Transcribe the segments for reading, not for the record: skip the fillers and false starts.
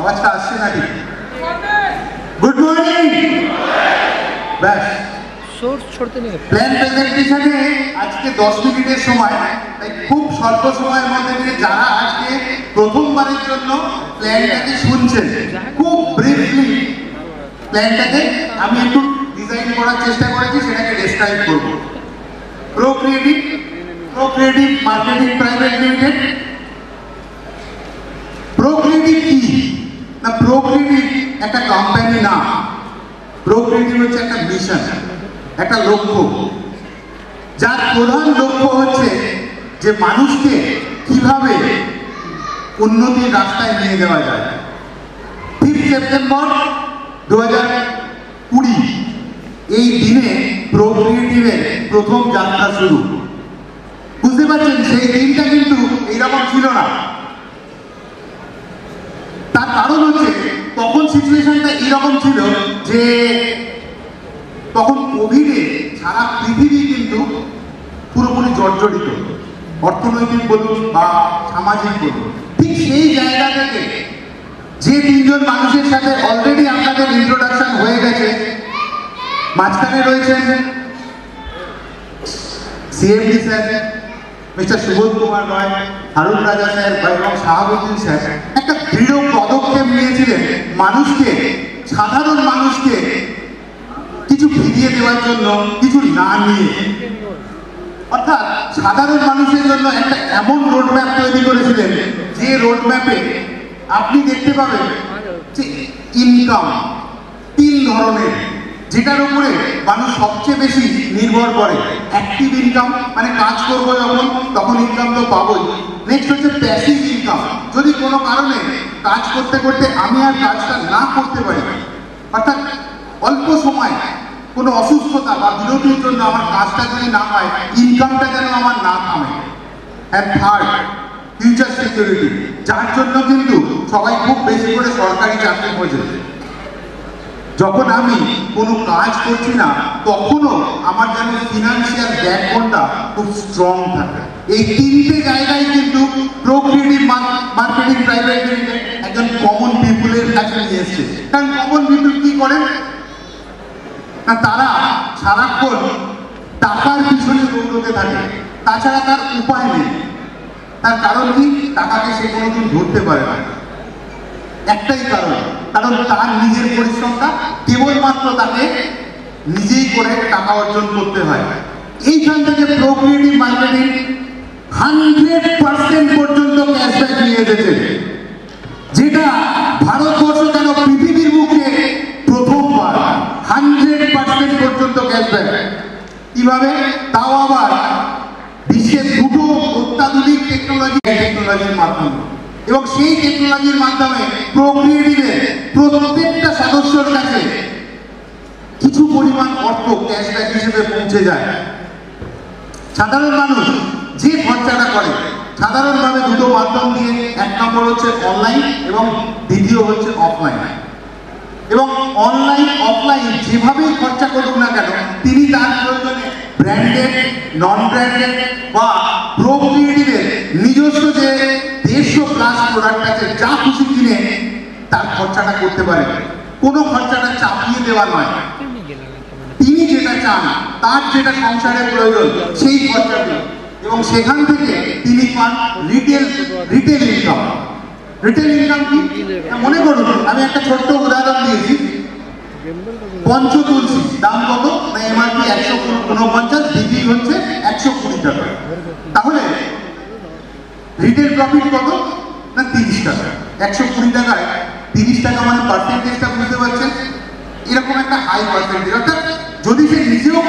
আওয়াজটা আসছে না ঠিক? Good morning. ব্যাস, প্ল্যান প্রেজেন্টেশনে আজকে 10 মিনিটের সময়, তাই খুব স্বল্প সময়ের মধ্যে দিয়ে যারা আজকে প্রথমবারের জন্য প্ল্যানটাকে শুনছেন, খুব ব্রিফলি প্ল্যানটাকে আমি একটু ডিজাইন করার চেষ্টা করেছি, সেটাকে ডেসক্রাইব করব। প্রোক্রিয়েটিভ মার্কেটিং প্রাইভেট লিমিটেড। প্রোক্রিয়েটিভ কি না, প্রোক্রিয়েটিভ একটা কোম্পানি না, প্রোক্রিয়েটিভ হচ্ছে একটা মিশন, একটা লক্ষ্য, যার প্রধান লক্ষ্য হচ্ছে যে মানুষকে কিভাবে উন্নতির রাস্তায় নিয়ে যাওয়া যায়। 5 সেপ্টেম্বর 2020 এই দিনে প্রোক্রিয়েটিভের প্রথম যাত্রা শুরু। বুঝতে পারছেন, সেই দিনটা কিন্তু এইরকম ছিল না। তার কারণ হচ্ছে তখন সিচুয়েশনটা এইরকম ছিল যে তখন কোভিডে সারা পৃথিবী কিন্তু পুরোপুরি জর্জরিত, অর্থনৈতিক বলুন বা সামাজিক বলুন। ঠিক সেই জায়গা থেকে যে 3 জন মানুষের সাথে অলরেডি আপনাদের ইন্ট্রোডাকশন হয়ে গেছে, মাঝখানে রয়েছেন CMD sir, mister Subodh Kumar Roy, Harun Raja sir এবং শাহাবুদ্দিন স্যার একটা দৃঢ় পদক্ষেপ নিয়েছিলেন মানুষকে, সাধারণ মানুষকে কিছু ফিরিয়ে দেওয়ার জন্য, কিছু না নিয়ে। অর্থাৎ সাধারণ মানুষের জন্য একটা এমন রোডম্যাপ তৈরি করেছিলেন যে রোডম্যাপে আপনি দেখতে পাবেন যে ইনকাম 3 ধরনের, যেটার উপরে মানুষ সবচেয়ে বেশি নির্ভর করে। অ্যাক্টিভ ইনকাম, মানে কাজ করবো যখন তখন ইনকাম তো পাবোই। নেক্সট হচ্ছে প্যাসিভ ইনকাম, যদি কোনো কারণে কাজ করতে করতে আমি আর কাজটা না করতে পারি, অর্থাৎ অল্প সময় কোনো অসুস্থতা বা বিরতির জন্য আমার কাজটা যদি না হয়, ইনকামটা যেন আমার না থামে। অ্যান্ড থার্ড, ফিউচার সিকিউরিটি, যার জন্য কিন্তু সবাই খুব বেশি করে সরকারি চাকরি খোঁজে। যখন আমি কোনো কাজ করছি না তখনও আমার যেন ফিনান্সিয়াল ব্যাকবোনটা খুব স্ট্রং থাকে। এই 3টে জায়গায় কিন্তু প্রোক্রিয়েটিভ মার্কেটিং প্রাইভেট লিমিটেড একজন কমন পিপুলের কাছে নিয়ে এসছে। কারণ কমন পিপুল কি করেন না, তারা সারাক্ষণ টাকার পিছনে দৌড়তে থাকে, তাছাড়া তার উপায় নেই। তার কারণ কি, টাকাকে সে কোনোদিন ধরতে পারে না। একটাই কারণ তার নিজের পরিশ্রমটা কেবলমাত্র তাকে নিজেই করে টাকা অর্জন করতে হয়। এইখান থেকে প্রোক্রিয়েটিভ মার্কেটিং 100% পর্যন্ত ক্যাশব্যাক নিয়ে এসেছে, যেটা ভারতবর্ষ কেন পৃথিবীর মুখে প্রথমবার 100% পর্যন্ত ক্যাশব্যাক। কিভাবে, তাও আবার বিশ্বের 2টো অত্যাধুনিক টেকনোলজির মাধ্যমে। এবং সেই টেকনোলজির মাধ্যমে প্রোক্রিয়েটিভের প্রত্যেকটা সদস্যর কাছে কিছু পরিমাণ অর্থ ক্যাশব্যাক হিসেবে পৌঁছে যায়। সাধারণ মানুষ যে খরচাটা করে সাধারণভাবে 2টো মাধ্যম দিয়ে, 1 নম্বর হচ্ছে অনলাইন এবং দ্বিতীয় হচ্ছে অফলাইন। এবং অনলাইন অফলাইন যেভাবেই খরচা করুন না কেন, তিনি তার প্রয়োজনে ব্র্যান্ডেড, নন ব্র্যান্ডেড বা প্রোক্রিয়েটিভের নিজস্ব যে 150+ প্রোডাক্ট আছে, যা খুশি কিনে তার খরচাটা করতে পারেন। কোনো খরচাটা চাপিয়ে দেওয়া নয়, তিনি যেটা চান, তার যেটা সংসারের প্রয়োজন সেই খরচাগুলো। এবং সেখান থেকে তিনি পান রিটেল ইনকাম। রিটেল ইনকাম কি, মনে করুন আমি একটা ছোট্ট উদাহরণ দিয়েছি। পঞ্চতুলসী দাম কত না, এমআরপি 149, বিক্রি হচ্ছে 120 টাকা। তাহলে রিটেল প্রফিট কত না 30 টাকা। 120 টাকায় 30 টাকা মানে পার্সেন্টেজটা বুঝতে পারছেন, এরকম একটা হাই পার্সেন্টেজ। অর্থাৎ যদি সে নিজেও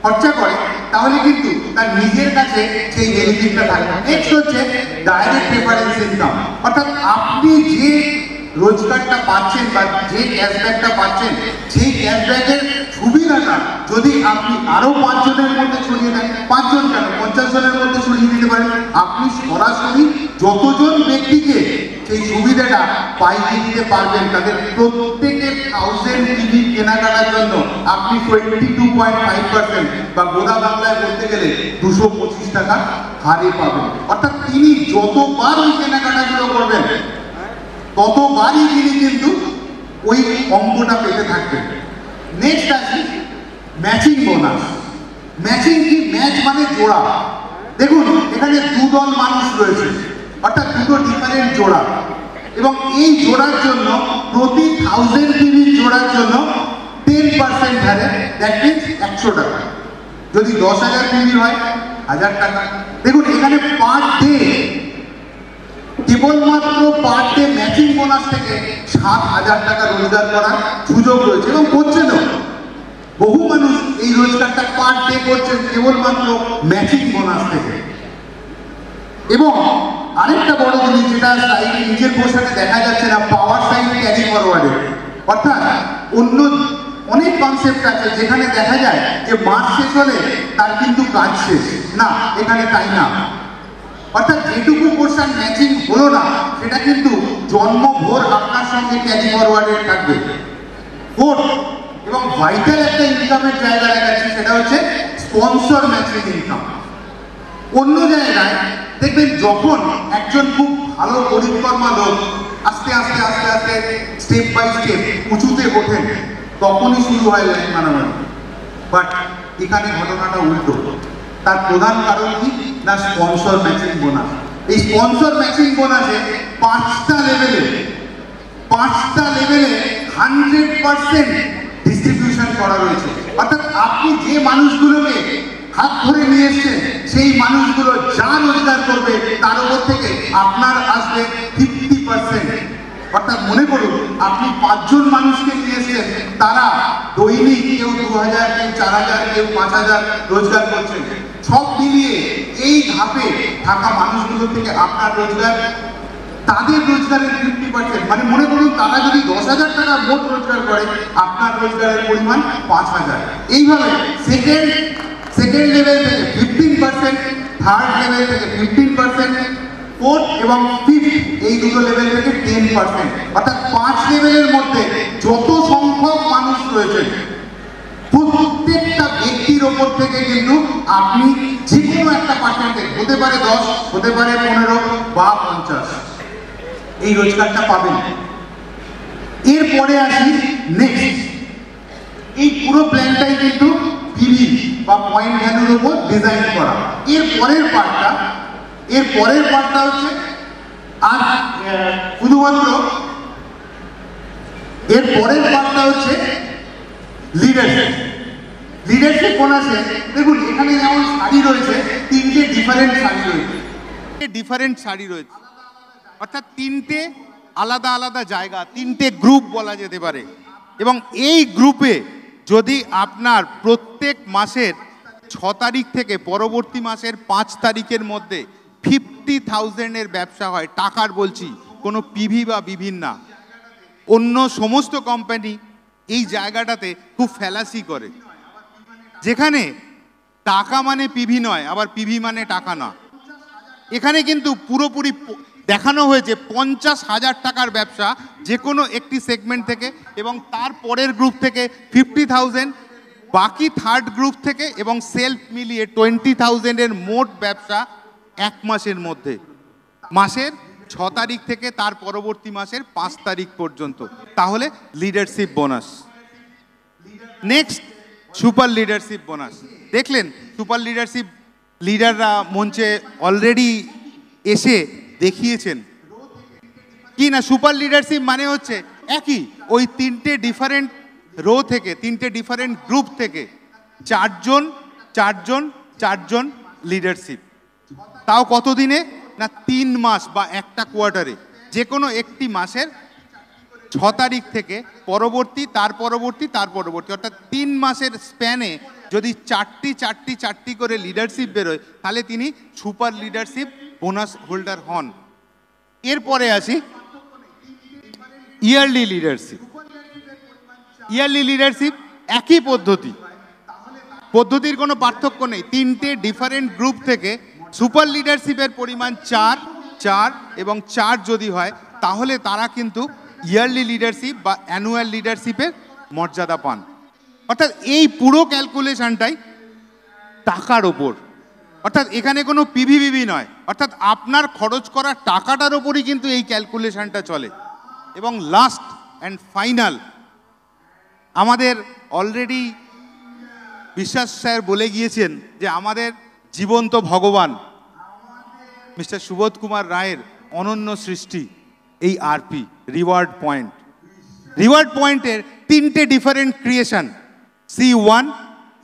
খরচা করে তাহলে কিন্তু তার নিজের কাছে সেই বেনিফিটটা থাকে। নেক্সট হচ্ছে ডাইরেক্ট প্রেফারেন্স ইনকাম, অর্থাৎ আপনি যে রোজগারটা পাচ্ছেন বা যে ক্যাশব্যাকটা পাচ্ছেন, সেই ক্যাশব্যাকের সুবিধাটা যদি আপনি আরো 5 জনের মধ্যে ছড়িয়ে দেন, 5 জন কেন 50 জনের মধ্যে ছড়িয়ে দিতে পারেন, আপনি সরাসরি যতজন ব্যক্তিকে সেই সুবিধাটা পাইয়ে দিতে পারবেন, তাদের প্রত্যেকের 1000 টিভি কেনাকাটার জন্য আপনি 22.5% বা গোদা বাংলায় বলতে গেলে 225 টাকা হারে পাবেন। অর্থাৎ তিনি যতবার ওই কেনাকাটাগুলো করবেন ততবারই তিনি কিন্তু ওই অঙ্কটা পেতে থাকবেন। নেক্সট আসি ম্যাচিং বোনাস। ম্যাচিং কি? ম্যাচ মানে জোড়া। দেখুন এখানে দুদল মানুষ রয়েছে, অর্থাৎ দুটো ডিফারেন্ট জোড়া, এবং এই জোড়ার জন্য প্রতি 1000 পিভির জোড়ার জন্য 10% হারে, দ্যাট মিনস 100 টাকা। যদি 10,000 পিভি হয় 1000 টাকা। দেখুন এখানে পার ডে, কেবলমাত্র পার ডে ম্যাচিং বোনাস থেকে 7,000 টাকা রোজগার করার সুযোগ রয়েছে, এবং করছেন। বহু মানুষ এই রোজগারটা পার ডে করছেন কেবলমাত্র ম্যাচিং বোনাস থেকে। এবং আরেকটা বড় জিনিস যেটা নিজের পোশাকে দেখা যাচ্ছে না, পাওয়ার সাইড ক্যারি ফরওয়ার্ডে। অর্থাৎ অন্য অনেক কনসেপ্ট আছে যেখানে দেখা যায় যে মাস শেষ হলে তার কিন্তু কাজ শেষ না, এখানে তাই না। অর্থাৎ যেটুকু পোর্শন ম্যাচিং হলো না সেটা কিন্তু জন্মভর আপনার সঙ্গে ক্যারি ফরওয়ার্ডে থাকবে। ফোর্থ এবং ভাইটাল একটা ইনকামের জায়গা দেখাচ্ছি, সেটা হচ্ছে স্পন্সর ম্যাচিং ইনকাম। অন্য জায়গায় দেখবেন যখন একজন খুব ভালো পরিকর্মা লোক আস্তে আস্তে আস্তে আস্তে স্টেপ বাই স্টেপ উঁচুতে ওঠেন, তখনই শুরু হয় লাইন মারামারি। বাট এখানে ঘটনাটা উল্টো। তার প্রধান কারণ কি না, স্পন্সর ম্যাচিং বোনাস। এই স্পন্সর ম্যাচিং বোনাসে 5টা লেভেলে 100% ডিস্ট্রিবিউশন করা রয়েছে। অর্থাৎ আপনি যে মানুষগুলোকে হাত ধরে নিয়ে এসছেন, সেই মানুষগুলো যা রোজগার করবে তার উপর থেকে আপনার আসবে 50%। অর্থাৎ মনে করুন আপনি 5 জন মানুষকে নিয়ে এসছেন, তারা দৈনিক কেউ 2000, কেউ 4000, কেউ 5000 রোজগার করছেন। সব মিলিয়ে এই ধাপে থাকা মানুষগুলো থেকে আপনার রোজগার, তাদের রোজগারের 50%, মানে মনে করুন তারা যদি 10,000 টাকা মোট রোজগার করে, আপনার রোজগারের পরিমাণ 5,000। এইভাবে সেকেন্ড লেভেল থেকে 15%, থার্ড লেভেল থেকে 15%, ফোর্থ এবং ফিফথ এই দুটো লেভেল থেকে 10%। অর্থাৎ 5 লেভেলের মধ্যে যত সংখ্যক মানুষ রয়েছে, প্রত্যেকটা ব্যক্তির ওপর থেকে কিন্তু আপনি যে কোনো একটা পার্সেন্টেজ, হতে পারে 10, হতে পারে 15 বা 50, এই রোজগারটা পাবেন। এরপরে আসি নেক্সট। এই পুরো প্ল্যানটাই কিন্তু পিভি বা পয়েন্ট ভ্যালুর উপর ডিজাইন করা। এর পরের পার্টটা হচ্ছে আর শুধুমাত্র এর পরের পার্টটা হচ্ছে লিডারশিপ বোনাসে। দেখুন এখানে যেমন শাড়ি রয়েছে, 3টে ডিফারেন্ট শাড়ি রয়েছে, অর্থাৎ 3টে আলাদা আলাদা জায়গা, 3টে গ্রুপ বলা যেতে পারে। এবং এই গ্রুপে যদি আপনার প্রত্যেক মাসের 6 তারিখ থেকে পরবর্তী মাসের 5 তারিখের মধ্যে 50,000-এর ব্যবসা হয়, টাকার বলছি, কোনো পিভি বা বিভিন্ন না। অন্য সমস্ত কোম্পানি এই জায়গাটাতে খুব ফ্যালাসি করে, যেখানে টাকা মানে পিভি নয়, আবার পিভি মানে টাকা না। এখানে কিন্তু পুরোপুরি দেখানো হয়েছে 50,000 টাকার ব্যবসা যে কোনো একটি সেগমেন্ট থেকে, এবং তার পরের গ্রুপ থেকে 50,000, বাকি থার্ড গ্রুপ থেকে, এবং সেলফ মিলিয়ে 20,000-এর মোট ব্যবসা 1 মাসের মধ্যে, মাসের 6 তারিখ থেকে তার পরবর্তী মাসের 5 তারিখ পর্যন্ত। তাহলে leadership bonus. Next super leadership bonus. দেখলেন সুপার লিডারশিপ লিডাররা মঞ্চে অলরেডি এসে দেখিয়েছেন কি না। সুপার লিডারশিপ মানে হচ্ছে একই, ওই 3টে ডিফারেন্ট রো থেকে, 3টে ডিফারেন্ট গ্রুপ থেকে 4জন লিডারশিপ। তাও কত দিনে না, 3 মাস বা একটা কোয়ার্টারে। যে কোনো একটি মাসের 6 তারিখ থেকে পরবর্তী, তার পরবর্তী, অর্থাৎ 3 মাসের স্প্যানে যদি 4টি করে লিডারশিপ বেরোয়, তাহলে তিনি সুপার লিডারশিপ বোনাস হোল্ডার হন। এরপরে আসি ইয়ারলি লিডারশিপ। একই পদ্ধতির কোনো পার্থক্য নেই। 3টে ডিফারেন্ট গ্রুপ থেকে সুপার লিডারশিপের পরিমাণ 4 এবং 4 যদি হয়, তাহলে তারা কিন্তু ইয়ারলি লিডারশিপ বা অ্যানুয়াল লিডারশিপের মর্যাদা পান। অর্থাৎ এই পুরো ক্যালকুলেশনটাই টাকার ওপর, অর্থাৎ এখানে কোনো পিভি নয়, অর্থাৎ আপনার খরচ করা টাকাটার ওপরই কিন্তু এই ক্যালকুলেশনটা চলে। এবং লাস্ট অ্যান্ড ফাইনাল, আমাদের অলরেডি বিশ্বাস স্যার বলে গিয়েছেন যে আমাদের জীবন্ত ভগবান মিস্টার সুবোধ কুমার রায়ের অনন্য সৃষ্টি এই আরপি রিওয়ার্ড পয়েন্ট। রিওয়ার্ড পয়েন্টের তিনটে different creation, C1,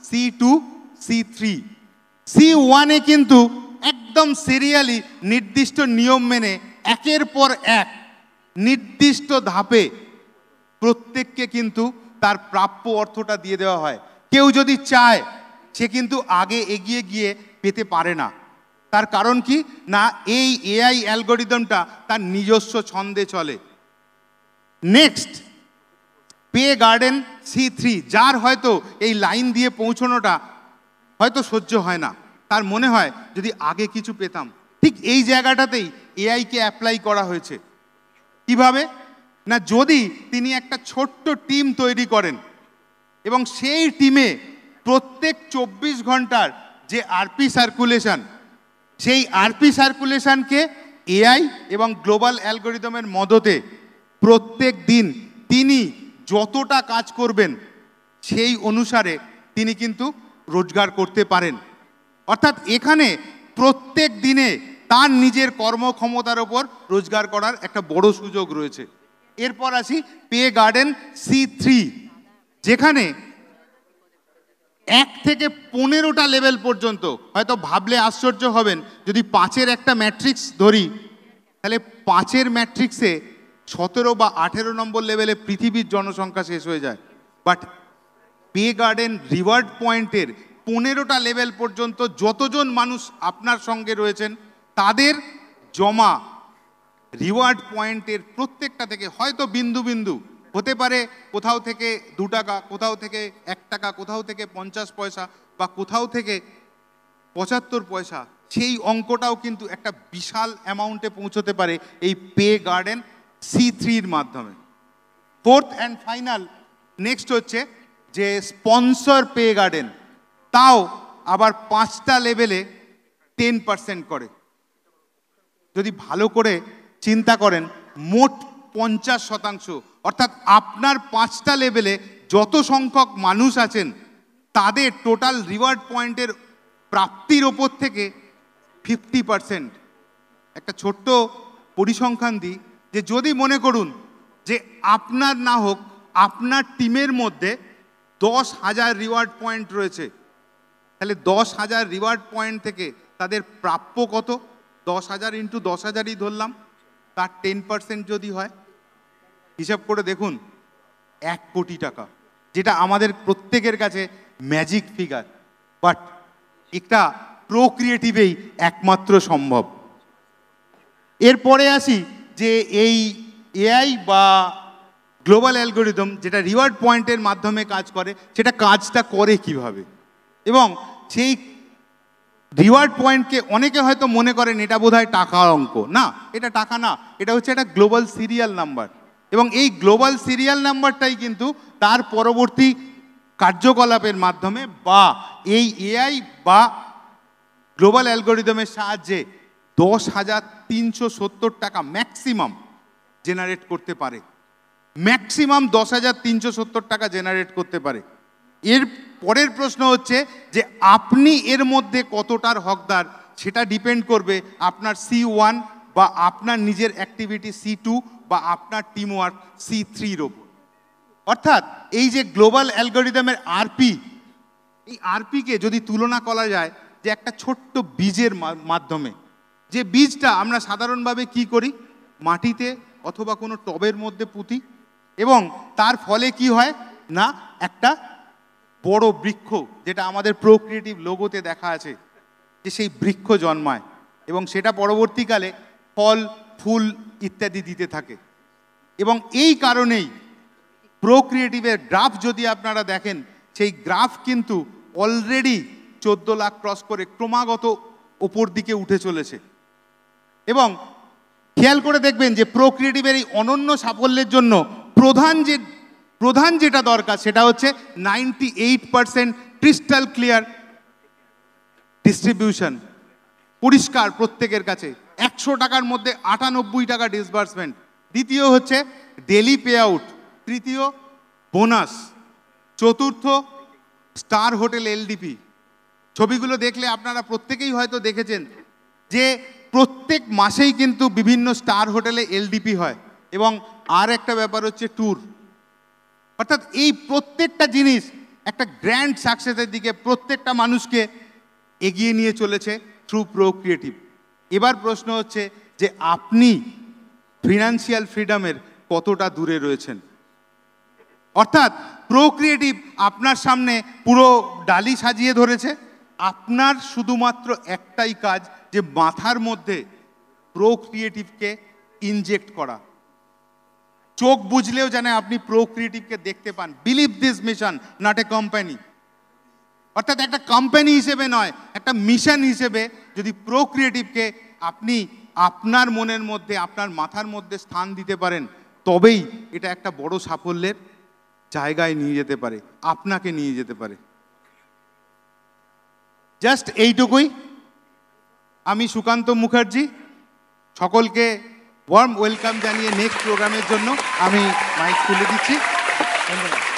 C2, C3। C1-এ কিন্তু একদম সিরিয়ালি নির্দিষ্ট নিয়ম মেনে একের পর এক নির্দিষ্ট ধাপে প্রত্যেককে কিন্তু তার প্রাপ্য অর্থটা দিয়ে দেওয়া হয়। কেউ যদি চায় সে কিন্তু আগে এগিয়ে গিয়ে পেতে পারে না। তার কারণ কি না, এই এআই অ্যালগরিদমটা তার নিজস্ব ছন্দে চলে। নেক্সট পে গার্ডেন C3, যার হয়তো এই লাইন দিয়ে পৌঁছানোটা হয়তো সহ্য হয় না, তার মনে হয় যদি আগে কিছু পেতাম। ঠিক এই জায়গাটাতেই এআইকে অ্যাপ্লাই করা হয়েছে। কিভাবে না, যদি তিনি একটা ছোট্ট টিম তৈরি করেন এবং সেই টিমে প্রত্যেক 24 ঘন্টার যে আরপি সার্কুলেশন, সেই আরপি সার্কুলেশনকে এআই এবং গ্লোবাল অ্যালগরিদমের মদতে প্রত্যেক দিন তিনি যতটা কাজ করবেন সেই অনুসারে তিনি কিন্তু রোজগার করতে পারেন। অর্থাৎ এখানে প্রত্যেক দিনে তার নিজের কর্মক্ষমতার ওপর রোজগার করার একটা বড় সুযোগ রয়েছে। এরপর আসি পে গার্ডেন C3, যেখানে 1 থেকে 15টা লেভেল পর্যন্ত, হয়তো ভাবলে আশ্চর্য হবেন, যদি 5-এর একটা ম্যাট্রিক্স ধরি তাহলে 5-এর ম্যাট্রিক্সে 17 বা 18 নম্বর লেভেলে পৃথিবীর জনসংখ্যা শেষ হয়ে যায়। বাট পে গার্ডেন রিওয়ার্ড পয়েন্টের 15টা লেভেল পর্যন্ত যতজন মানুষ আপনার সঙ্গে রয়েছেন তাদের জমা রিওয়ার্ড পয়েন্টের প্রত্যেকটা থেকে হয়তো বিন্দু বিন্দু হতে পারে, কোথাও থেকে 2 টাকা, কোথাও থেকে 1 টাকা, কোথাও থেকে 50 পয়সা বা কোথাও থেকে 75 পয়সা, সেই অঙ্কটাও কিন্তু একটা বিশাল অ্যামাউন্টে পৌঁছতে পারে এই পে গার্ডেন C3-র মাধ্যমে। ফোর্থ অ্যান্ড ফাইনাল নেক্সট হচ্ছে যে স্পন্সর পে গার্ডেন, তাও আবার 5টা লেভেলে 10% করে। যদি ভালো করে চিন্তা করেন, মোট 50%, অর্থাৎ আপনার 5টা লেভেলে যত সংখ্যক মানুষ আছেন তাদের টোটাল রিওয়ার্ড পয়েন্টের প্রাপ্তির ওপর থেকে 50%। একটা ছোট্ট পরিসংখ্যান দিই, যে যদি মনে করুন যে আপনার না হোক আপনার টিমের মধ্যে 10,000 রিওয়ার্ড পয়েন্ট রয়েছে, তাহলে 10,000 রিওয়ার্ড পয়েন্ট থেকে তাদের প্রাপ্য কত? 10,000 ইন্টু 10,000ই ধরলাম, তার 10% যদি হয়, হিসাব করে দেখুন 1 কোটি টাকা, যেটা আমাদের প্রত্যেকের কাছে ম্যাজিক ফিগার, বাট একটা প্রোক্রিয়েটিভেই একমাত্র সম্ভব। এরপরে আসি যে এই এআই বা গ্লোবাল অ্যালগরিদম যেটা রিওয়ার্ড পয়েন্টের মাধ্যমে কাজ করে, সেটা কাজটা করে কিভাবে, এবং সেই রিওয়ার্ড পয়েন্টকে অনেকে হয়তো মনে করেন এটা বোধহয় টাকার অঙ্ক। না, এটা টাকা না, এটা হচ্ছে একটা গ্লোবাল সিরিয়াল নাম্বার। এবং এই গ্লোবাল সিরিয়াল নাম্বারটাই কিন্তু তার পরবর্তী কার্যকলাপের মাধ্যমে বা এই এআই বা গ্লোবাল অ্যালগরিদমের সাহায্যে 10,370 টাকা ম্যাক্সিমাম জেনারেট করতে পারে। ম্যাক্সিমাম 10,370 টাকা জেনারেট করতে পারে। এর পরের প্রশ্ন হচ্ছে যে আপনি এর মধ্যে কতটার হকদার, সেটা ডিপেন্ড করবে আপনার C1 বা আপনার নিজের অ্যাক্টিভিটি C2 বা আপনার টিম ওয়ার্ক C3-র ওপর। অর্থাৎ এই যে গ্লোবাল অ্যালগরিদমের আরপি, এই আরপিকে যদি তুলনা করা যায় যে একটা ছোট্ট বীজের মাধ্যমে, যে বীজটা আমরা সাধারণভাবে কি করি, মাটিতে অথবা কোনো টবের মধ্যে পুঁতি, এবং তার ফলে কি হয় না, একটা বড় বৃক্ষ, যেটা আমাদের প্রোক্রিয়েটিভ লোগোতে দেখা আছে, যে সেই বৃক্ষ জন্মায় এবং সেটা পরবর্তীকালে ফল ফুল ইত্যাদি দিতে থাকে। এবং এই কারণেই প্রোক্রিয়েটিভের গ্রাফ যদি আপনারা দেখেন, সেই গ্রাফ কিন্তু অলরেডি 14 লাখ ক্রস করে ক্রমাগত ওপর দিকে উঠে চলেছে। এবং খেয়াল করে দেখবেন যে প্রোক্রিয়েটিভের এই অনন্য সাফল্যের জন্য প্রধান যেটা দরকার সেটা হচ্ছে 98% ক্রিস্টাল ক্লিয়ার ডিস্ট্রিবিউশন, পরিষ্কার প্রত্যেকের কাছে। 100 টাকার মধ্যে 98 টাকা ডিসবার্সমেন্ট, দ্বিতীয় হচ্ছে ডেলি পে আউট, তৃতীয় বোনাস, চতুর্থ স্টার হোটেল এলডিপি। ছবিগুলো দেখলে আপনারা প্রত্যেকেই হয়তো দেখেছেন যে প্রত্যেক মাসেই কিন্তু বিভিন্ন স্টার হোটেলে এলডিপি হয়। এবং আর একটা ব্যাপার হচ্ছে ট্যুর। অর্থাৎ এই প্রত্যেকটা জিনিস একটা গ্র্যান্ড সাকসেসের দিকে প্রত্যেকটা মানুষকে এগিয়ে নিয়ে চলেছে থ্রু প্রোক্রিয়েটিভ। এবার প্রশ্ন হচ্ছে যে আপনি ফিনান্সিয়াল ফ্রিডমের কতটা দূরে রয়েছেন। অর্থাৎ প্রোক্রিয়েটিভ আপনার সামনে পুরো ডালি সাজিয়ে ধরেছে, আপনার শুধুমাত্র একটাই কাজ যে মাথার মধ্যে প্রোক্রিয়েটিভকে ইনজেক্ট করা। চোখ বুঝলেও যেন আপনি প্রোক্রিয়েটিভকে দেখতে পান। Believe this mission, not a company. অর্থাৎ একটা কোম্পানি হিসেবে নয়, একটা মিশন হিসেবে যদি প্রোক্রিয়েটিভকে আপনি আপনার মনের মধ্যে, আপনার মাথার মধ্যে স্থান দিতে পারেন, তবেই এটা একটা বড় সাফল্যের জায়গায় নিয়ে যেতে পারে, আপনাকে নিয়ে যেতে পারে। জাস্ট এইটুকুই। আমি সুকান্ত মুখার্জি, সকলকে ওয়ার্ম ওয়েলকাম জানিয়ে নেক্সট প্রোগ্রামের জন্য আমি মাইক তুলে দিচ্ছি। ধন্যবাদ।